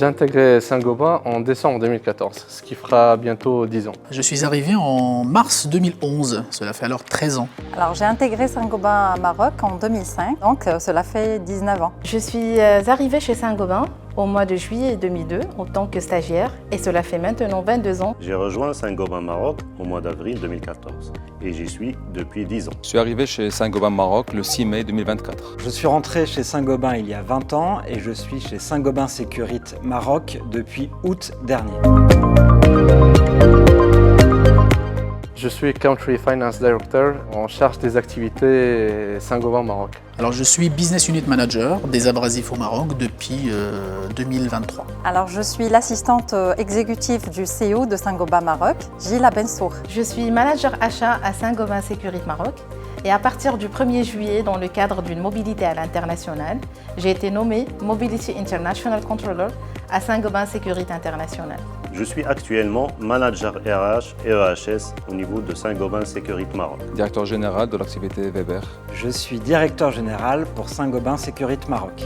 J'ai intégré Saint-Gobain en décembre 2014, ce qui fera bientôt 10 ans. Je suis arrivé en mars 2011, cela fait alors 13 ans. Alors j'ai intégré Saint-Gobain Maroc en 2005, donc cela fait 19 ans. Je suis arrivée chez Saint-Gobain au mois de juillet 2002 en tant que stagiaire et cela fait maintenant 22 ans. J'ai rejoint Saint-Gobain Maroc au mois d'avril 2014 et j'y suis depuis 10 ans. Je suis arrivé chez Saint-Gobain Maroc le 6 mai 2024. Je suis rentré chez Saint-Gobain il y a 20 ans et je suis chez Saint-Gobain Sécurité Maroc depuis août dernier. Je suis Country Finance Director en charge des activités Saint-Gobain Maroc. Alors je suis Business Unit Manager des abrasifs au Maroc depuis 2023. Alors je suis l'assistante exécutive du CEO de Saint-Gobain Maroc, Gila Bensour. Je suis manager achat à Saint-Gobain Sécurité Maroc et à partir du 1er juillet, dans le cadre d'une mobilité à l'international, j'ai été nommée Mobility International Controller à Saint-Gobain Sécurité International. Je suis actuellement manager RH et EHS au niveau de Saint-Gobain Sécurité Maroc. Directeur général de l'activité Weber. Je suis directeur général pour Saint-Gobain Sécurité Maroc.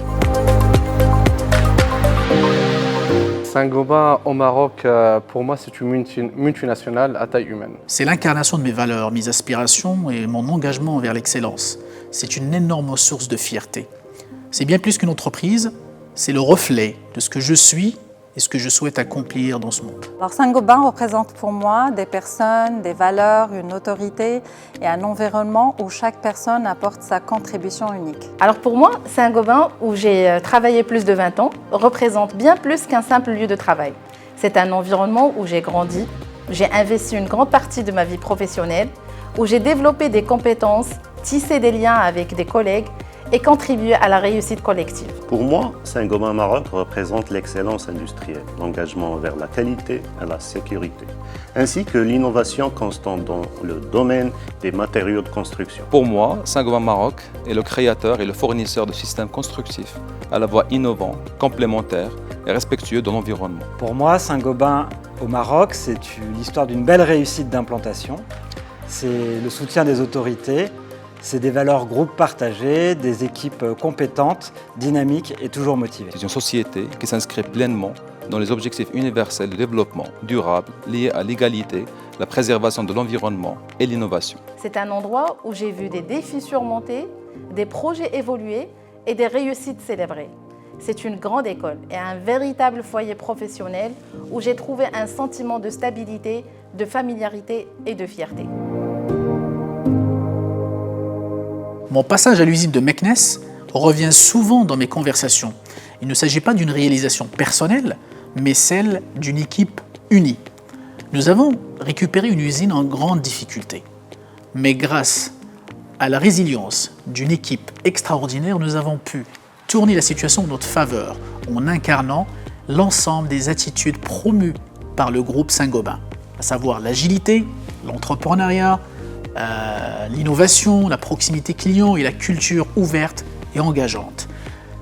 Saint-Gobain au Maroc, pour moi, c'est une multinationale à taille humaine. C'est l'incarnation de mes valeurs, mes aspirations et mon engagement envers l'excellence. C'est une énorme source de fierté. C'est bien plus qu'une entreprise, c'est le reflet de ce que je suis et ce que je souhaite accomplir dans ce monde. Alors Saint-Gobain représente pour moi des personnes, des valeurs, une autorité et un environnement où chaque personne apporte sa contribution unique. Alors pour moi, Saint-Gobain, où j'ai travaillé plus de 20 ans, représente bien plus qu'un simple lieu de travail. C'est un environnement où j'ai grandi, j'ai investi une grande partie de ma vie professionnelle, où j'ai développé des compétences, tissé des liens avec des collègues et contribué à la réussite collective. Pour moi, Saint-Gobain Maroc représente l'excellence industrielle, l'engagement vers la qualité et la sécurité, ainsi que l'innovation constante dans le domaine des matériaux de construction. Pour moi, Saint-Gobain Maroc est le créateur et le fournisseur de systèmes constructifs à la fois innovants, complémentaires et respectueux de l'environnement. Pour moi, Saint-Gobain au Maroc, c'est l'histoire d'une belle réussite d'implantation. C'est le soutien des autorités. C'est des valeurs groupes partagées, des équipes compétentes, dynamiques et toujours motivées. C'est une société qui s'inscrit pleinement dans les objectifs universels de développement durable liés à l'égalité, la préservation de l'environnement et l'innovation. C'est un endroit où j'ai vu des défis surmontés, des projets évoluer et des réussites célébrées. C'est une grande école et un véritable foyer professionnel où j'ai trouvé un sentiment de stabilité, de familiarité et de fierté. Mon passage à l'usine de Meknes revient souvent dans mes conversations. Il ne s'agit pas d'une réalisation personnelle, mais celle d'une équipe unie. Nous avons récupéré une usine en grande difficulté. Mais grâce à la résilience d'une équipe extraordinaire, nous avons pu tourner la situation en notre faveur en incarnant l'ensemble des attitudes promues par le groupe Saint-Gobain, à savoir l'agilité, l'entrepreneuriat, l'innovation, la proximité client et la culture ouverte et engageante.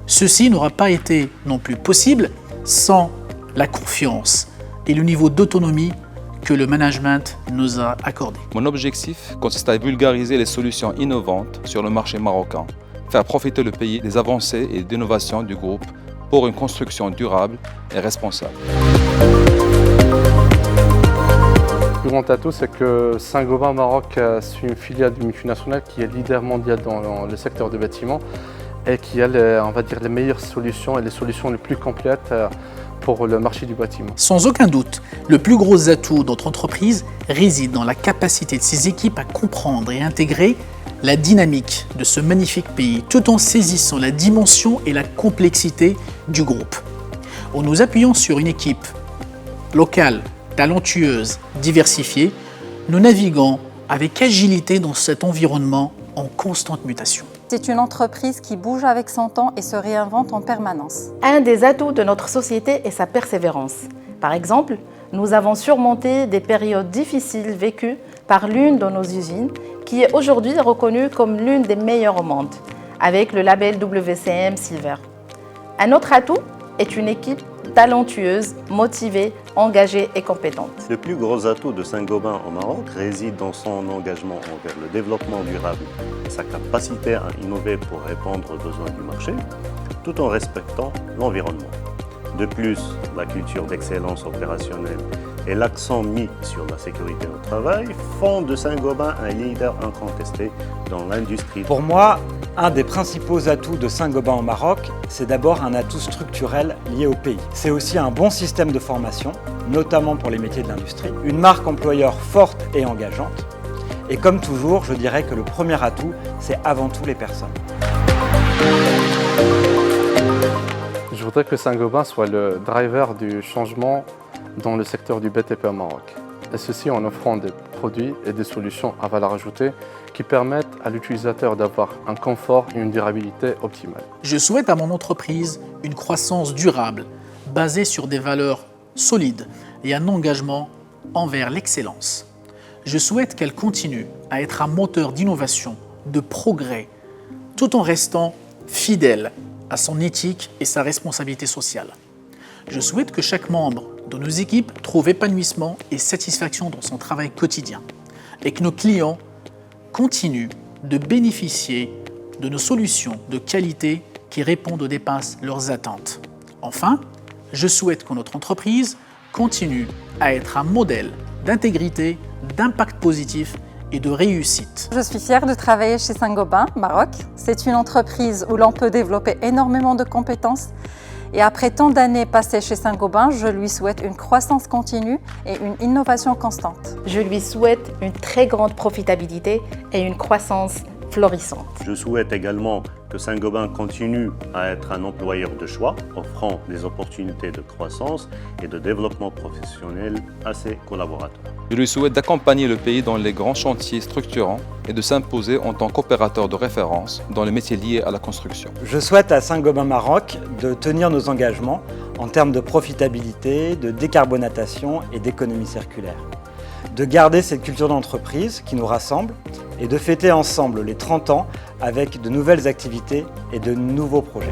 Ceci n'aura pas été non plus possible sans la confiance et le niveau d'autonomie que le management nous a accordé. Mon objectif consiste à vulgariser les solutions innovantes sur le marché marocain, faire profiter le pays des avancées et d'innovations du groupe pour une construction durable et responsable. Le plus grand atout, c'est que Saint-Gobain Maroc, c'est une filiale d'une multinationale qui est leader mondial dans le secteur du bâtiment et qui a les meilleures solutions et les solutions les plus complètes pour le marché du bâtiment. Sans aucun doute, le plus gros atout de notre entreprise réside dans la capacité de ses équipes à comprendre et intégrer la dynamique de ce magnifique pays, tout en saisissant la dimension et la complexité du groupe. En nous appuyant sur une équipe locale, talentueuse, diversifiée, nous naviguons avec agilité dans cet environnement en constante mutation. C'est une entreprise qui bouge avec son temps et se réinvente en permanence. Un des atouts de notre société est sa persévérance. Par exemple, nous avons surmonté des périodes difficiles vécues par l'une de nos usines qui est aujourd'hui reconnue comme l'une des meilleures au monde, avec le label WCM Silver. Un autre atout est une équipe talentueuse, motivée, engagée et compétente. Le plus gros atout de Saint-Gobain au Maroc réside dans son engagement envers le développement durable et sa capacité à innover pour répondre aux besoins du marché, tout en respectant l'environnement. De plus, la culture d'excellence opérationnelle et l'accent mis sur la sécurité au travail font de Saint-Gobain un leader incontesté dans l'industrie. Pour moi, un des principaux atouts de Saint-Gobain au Maroc, c'est d'abord un atout structurel lié au pays. C'est aussi un bon système de formation, notamment pour les métiers de l'industrie, une marque employeur forte et engageante. Et comme toujours, je dirais que le premier atout, c'est avant tout les personnes. Je voudrais que Saint-Gobain soit le driver du changement dans le secteur du BTP au Maroc. Et ceci en offrant des produits et des solutions à valeur ajoutée qui permettent à l'utilisateur d'avoir un confort et une durabilité optimale. Je souhaite à mon entreprise une croissance durable, basée sur des valeurs solides et un engagement envers l'excellence. Je souhaite qu'elle continue à être un moteur d'innovation, de progrès, tout en restant fidèle à son éthique et sa responsabilité sociale. Je souhaite que chaque membre de nos équipes trouve épanouissement et satisfaction dans son travail quotidien et que nos clients continuent de bénéficier de nos solutions de qualité qui répondent ou dépassent leurs attentes. Enfin, je souhaite que notre entreprise continue à être un modèle d'intégrité, d'impact positif et de réussite. Je suis fière de travailler chez Saint-Gobain, Maroc. C'est une entreprise où l'on peut développer énormément de compétences. Et après tant d'années passées chez Saint-Gobain, je lui souhaite une croissance continue et une innovation constante. Je lui souhaite une très grande profitabilité et une croissance florissante. Je souhaite également que Saint-Gobain continue à être un employeur de choix, offrant des opportunités de croissance et de développement professionnel à ses collaborateurs. Je lui souhaite d'accompagner le pays dans les grands chantiers structurants et de s'imposer en tant qu'opérateur de référence dans les métiers liés à la construction. Je souhaite à Saint-Gobain Maroc de tenir nos engagements en termes de profitabilité, de décarbonatation et d'économie circulaire. De garder cette culture d'entreprise qui nous rassemble et de fêter ensemble les 30 ans avec de nouvelles activités et de nouveaux projets.